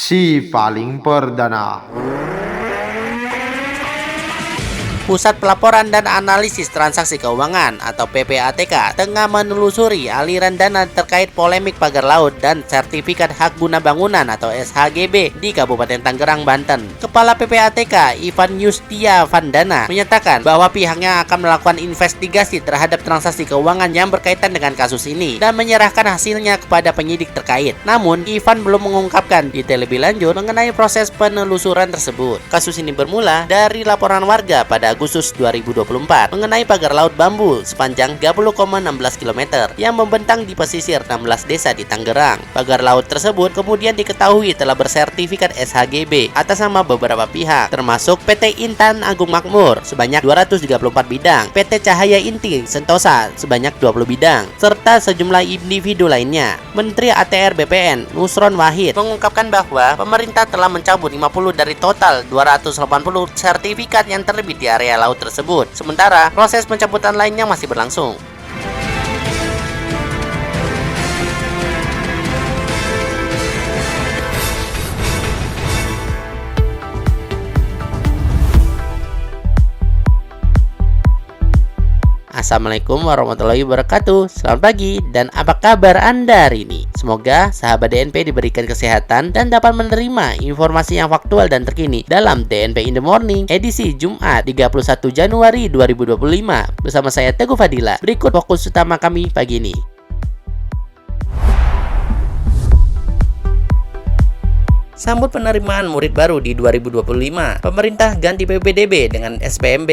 si paling perdana. Pusat Pelaporan dan Analisis Transaksi Keuangan atau PPATK tengah menelusuri aliran dana terkait polemik pagar laut dan sertifikat hak guna bangunan atau SHGB di Kabupaten Tangerang, Banten. Kepala PPATK Ivan Yustia Vandana menyatakan bahwa pihaknya akan melakukan investigasi terhadap transaksi keuangan yang berkaitan dengan kasus ini dan menyerahkan hasilnya kepada penyidik terkait. Namun, Ivan belum mengungkapkan detail lebih lanjut mengenai proses penelusuran tersebut. Kasus ini bermula dari laporan warga pada Agustus 2024 mengenai pagar laut bambu sepanjang 30,16 km yang membentang di pesisir 16 desa di Tangerang. Pagar laut tersebut kemudian diketahui telah bersertifikat SHGB atas nama beberapa pihak, termasuk PT Intan Agung Makmur sebanyak 234 bidang, PT Cahaya Inti Sentosa sebanyak 20 bidang, serta sejumlah individu lainnya. Menteri ATR BPN Nusron Wahid mengungkapkan bahwa pemerintah telah mencabut 50 dari total 280 sertifikat yang terbit di area laut tersebut. Sementara proses pencabutan lainnya masih berlangsung. Assalamualaikum warahmatullahi wabarakatuh. Selamat pagi dan apa kabar Anda hari ini? Semoga sahabat DNP diberikan kesehatan dan dapat menerima informasi yang faktual dan terkini dalam DNP in the Morning edisi Jumat 31 Januari 2025 bersama saya Teguh Fadila. Berikut fokus utama kami pagi ini. Sambut penerimaan murid baru di 2025, pemerintah ganti PPDB dengan SPMB.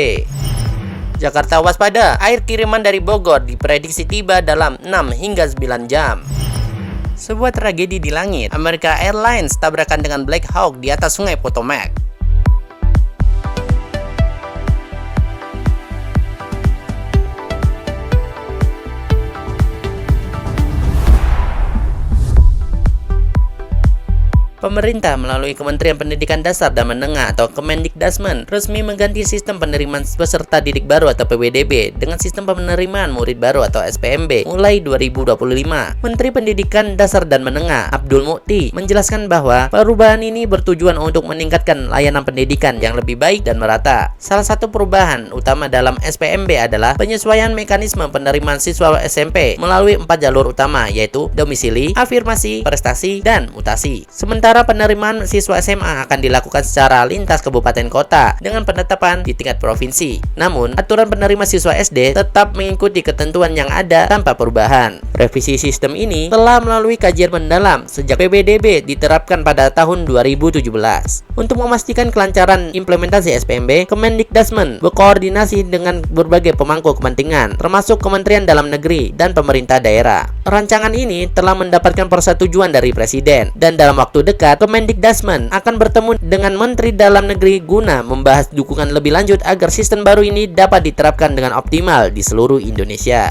Jakarta waspada, air kiriman dari Bogor diprediksi tiba dalam 6 hingga 9 jam. Sebuah tragedi di langit, Amerika Airlines tabrakan dengan Black Hawk di atas sungai Potomac. Pemerintah melalui Kementerian Pendidikan Dasar dan Menengah atau Kemendikdasmen resmi mengganti sistem penerimaan peserta didik baru atau PPDB dengan sistem penerimaan murid baru atau SPMB mulai 2025. Menteri Pendidikan Dasar dan Menengah Abdul Mukti menjelaskan bahwa perubahan ini bertujuan untuk meningkatkan layanan pendidikan yang lebih baik dan merata. Salah satu perubahan utama dalam SPMB adalah penyesuaian mekanisme penerimaan siswa SMP melalui 4 jalur utama yaitu domisili, afirmasi, prestasi, dan mutasi. Sementara penerimaan siswa SMA akan dilakukan secara lintas kabupaten kota dengan penetapan di tingkat provinsi. Namun, aturan penerima siswa SD tetap mengikuti ketentuan yang ada tanpa perubahan. Revisi sistem ini telah melalui kajian mendalam sejak PPDB diterapkan pada tahun 2017. Untuk memastikan kelancaran implementasi SPMB, Kemendikdasmen berkoordinasi dengan berbagai pemangku kepentingan, termasuk Kementerian Dalam Negeri dan pemerintah daerah. Rancangan ini telah mendapatkan persetujuan dari Presiden dan dalam waktu dekat Kemendikdasmen akan bertemu dengan Menteri Dalam Negeri guna membahas dukungan lebih lanjut agar sistem baru ini dapat diterapkan dengan optimal di seluruh Indonesia.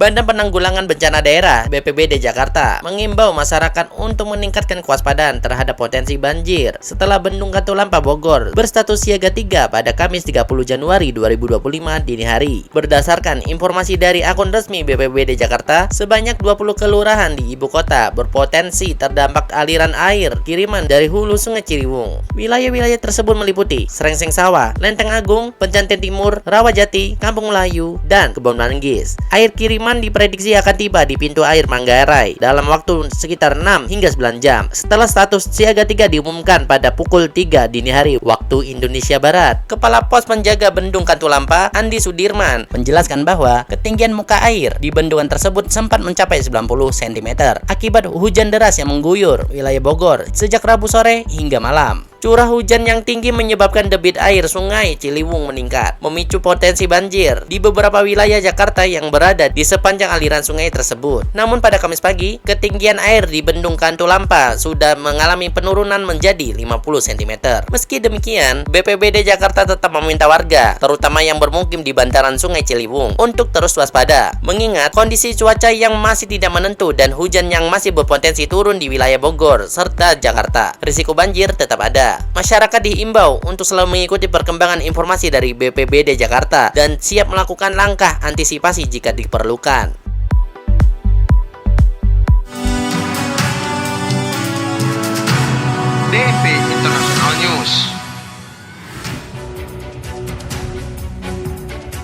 Badan Penanggulangan Bencana Daerah (BPBD) Jakarta mengimbau masyarakat untuk meningkatkan kewaspadaan terhadap potensi banjir setelah Bendung Katulampa Bogor berstatus siaga 3 pada Kamis 30 Januari 2025 dini hari. Berdasarkan informasi dari akun resmi BPBD Jakarta, sebanyak 20 kelurahan di ibu kota berpotensi terdampak aliran air kiriman dari hulu Sungai Ciliwung. Wilayah-wilayah tersebut meliputi Srengseng Sawah, Lenteng Agung, Pejanten Timur, Rawajati, Kampung Melayu, dan Kebon Manggis. Air kiriman diprediksi akan tiba di pintu air Manggarai dalam waktu sekitar 6 hingga 9 jam setelah status siaga 3 diumumkan pada pukul 3 dini hari waktu Indonesia Barat. Kepala Pos Penjaga Bendung Katulampa, Andi Sudirman, menjelaskan bahwa ketinggian muka air di bendungan tersebut sempat mencapai 90 cm akibat hujan deras yang mengguyur wilayah Bogor sejak Rabu sore hingga malam. Curah hujan yang tinggi menyebabkan debit air Sungai Ciliwung meningkat, memicu potensi banjir di beberapa wilayah Jakarta yang berada di sepanjang aliran sungai tersebut. Namun pada Kamis pagi, ketinggian air di Bendung Katulampa sudah mengalami penurunan menjadi 50 cm. Meski demikian, BPBD Jakarta tetap meminta warga, terutama yang bermukim di bantaran Sungai Ciliwung, untuk terus waspada, mengingat kondisi cuaca yang masih tidak menentu dan hujan yang masih berpotensi turun di wilayah Bogor serta Jakarta. Risiko banjir tetap ada. Masyarakat diimbau untuk selalu mengikuti perkembangan informasi dari BPBD Jakarta dan siap melakukan langkah antisipasi jika diperlukan.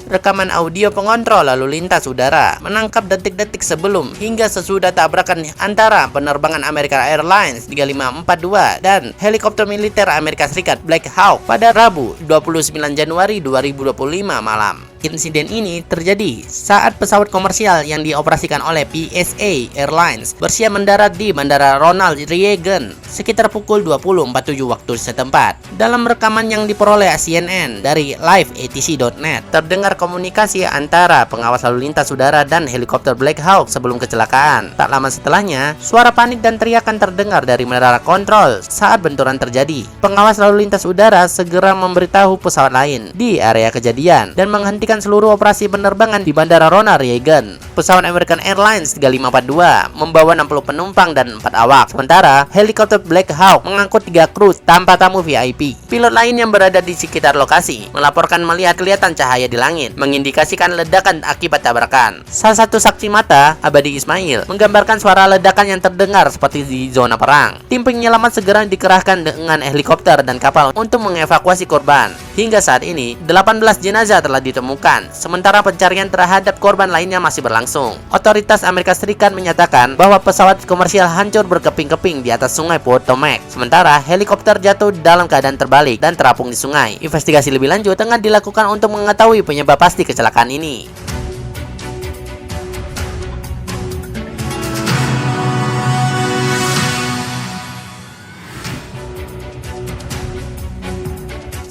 Rekaman audio pengontrol lalu lintas udara menangkap detik-detik sebelum hingga sesudah tabrakan antara penerbangan American Airlines 3542 dan helikopter militer Amerika Serikat Black Hawk pada Rabu 29 Januari 2025 malam. Insiden ini terjadi saat pesawat komersial yang dioperasikan oleh PSA Airlines bersiap mendarat di Bandara Ronald Reagan sekitar pukul 20.47 waktu setempat. Dalam rekaman yang diperoleh CNN dari liveatc.net, terdengar komunikasi antara pengawas lalu lintas udara dan helikopter Black Hawk sebelum kecelakaan. Tak lama setelahnya, suara panik dan teriakan terdengar dari menara kontrol saat benturan terjadi. Pengawas lalu lintas udara segera memberitahu pesawat lain di area kejadian dan menghentikan seluruh operasi penerbangan di Bandara Ronald Reagan. Pesawat American Airlines 3542 membawa 60 penumpang dan 4 awak. Sementara helikopter Black Hawk mengangkut 3 kru tanpa tamu VIP. Pilot lain yang berada di sekitar lokasi melaporkan melihat kelihatan cahaya di langit, mengindikasikan ledakan akibat tabrakan. Salah satu saksi mata, Abadi Ismail, menggambarkan suara ledakan yang terdengar seperti di zona perang. Tim penyelamat segera dikerahkan dengan helikopter dan kapal untuk mengevakuasi korban. Hingga saat ini, 18 jenazah telah ditemukan, sementara pencarian terhadap korban lainnya masih berlangsung. Otoritas Amerika Serikat menyatakan bahwa pesawat komersial hancur berkeping-keping di atas sungai Potomac, sementara helikopter jatuh dalam keadaan terbalik dan terapung di sungai. Investigasi lebih lanjut tengah dilakukan untuk mengetahui penyebab pasti kecelakaan ini.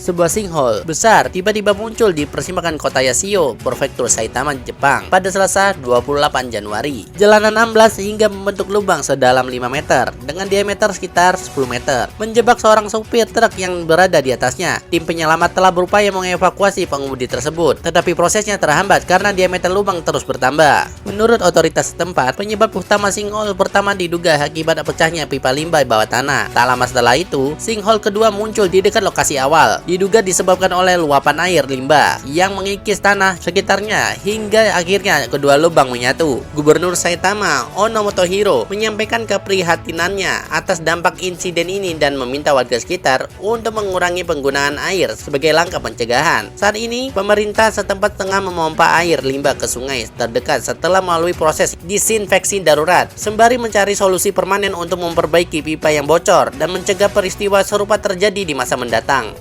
Sebuah sinkhole besar tiba-tiba muncul di persimpangan kota Yashio, Prefektur Saitama, Jepang pada Selasa 28 Januari. Jalanan amblas hingga membentuk lubang sedalam 5 meter dengan diameter sekitar 10 meter, menjebak seorang sopir truk yang berada di atasnya. Tim penyelamat telah berupaya mengevakuasi pengemudi tersebut, tetapi prosesnya terhambat karena diameter lubang terus bertambah. Menurut otoritas setempat, penyebab utama sinkhole pertama diduga akibat pecahnya pipa limbah bawah tanah. Tak lama setelah itu, sinkhole kedua muncul di dekat lokasi awal. Diduga disebabkan oleh luapan air limbah yang mengikis tanah sekitarnya hingga akhirnya kedua lubang menyatu. Gubernur Saitama, Ono Motohiro, menyampaikan keprihatinannya atas dampak insiden ini dan meminta warga sekitar untuk mengurangi penggunaan air sebagai langkah pencegahan. Saat ini, pemerintah setempat tengah memompa air limbah ke sungai terdekat setelah melalui proses disinfeksi darurat, sembari mencari solusi permanen untuk memperbaiki pipa yang bocor dan mencegah peristiwa serupa terjadi di masa mendatang.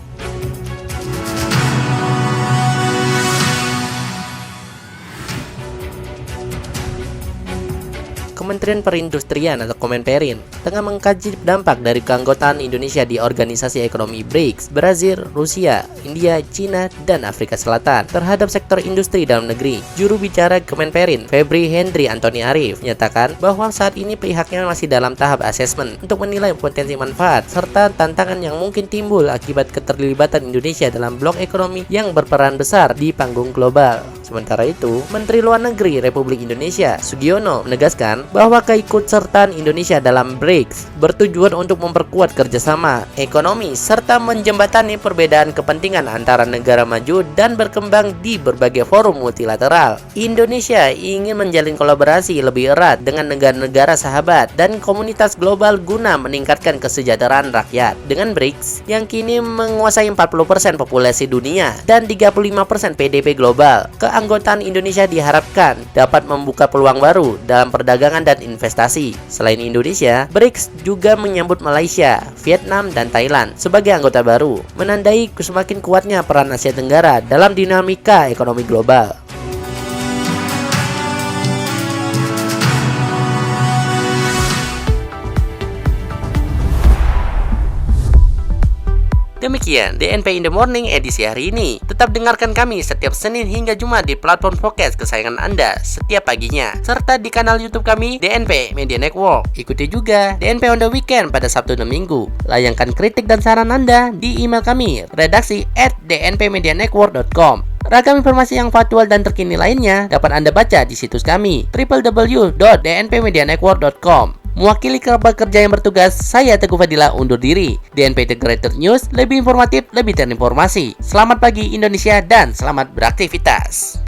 Kementerian Perindustrian atau Kemenperin tengah mengkaji dampak dari keanggotaan Indonesia di Organisasi Ekonomi BRICS, Brazil, Rusia, India, Cina, dan Afrika Selatan terhadap sektor industri dalam negeri. Juru bicara Kemenperin, Febri Hendri Antoni Arif, menyatakan bahwa saat ini pihaknya masih dalam tahap asesmen untuk menilai potensi manfaat serta tantangan yang mungkin timbul akibat keterlibatan Indonesia dalam blok ekonomi yang berperan besar di panggung global. Sementara itu, Menteri Luar Negeri Republik Indonesia, Sugiono, menegaskan bahwa keikutsertaan Indonesia dalam BRICS bertujuan untuk memperkuat kerjasama ekonomi serta menjembatani perbedaan kepentingan antara negara maju dan berkembang di berbagai forum multilateral. Indonesia ingin menjalin kolaborasi lebih erat dengan negara-negara sahabat dan komunitas global guna meningkatkan kesejahteraan rakyat. Dengan BRICS yang kini menguasai 40% populasi dunia dan 35% PDB global, keanggotaan Indonesia diharapkan dapat membuka peluang baru dalam perdagangan dan investasi. Selain Indonesia, BRICS juga menyambut Malaysia, Vietnam, dan Thailand sebagai anggota baru, menandai semakin kuatnya peran Asia Tenggara dalam dinamika ekonomi global. Demikian DNP in the Morning edisi hari ini. Tetap dengarkan kami setiap Senin hingga Jumat di platform podcast kesayangan Anda setiap paginya, serta di kanal YouTube kami DNP Media Network. Ikuti juga DNP on the Weekend pada Sabtu dan Minggu. Layangkan kritik dan saran Anda di email kami redaksi@dnpmedianetwork.com. Ragam informasi yang faktual dan terkini lainnya dapat Anda baca di situs kami www.dnpmedianetwork.com. Mewakili kerabat kerja yang bertugas, saya Teguh Fadila undur diri. DNP Integrated News, lebih informatif, lebih terinformasi. Selamat pagi Indonesia dan selamat beraktivitas.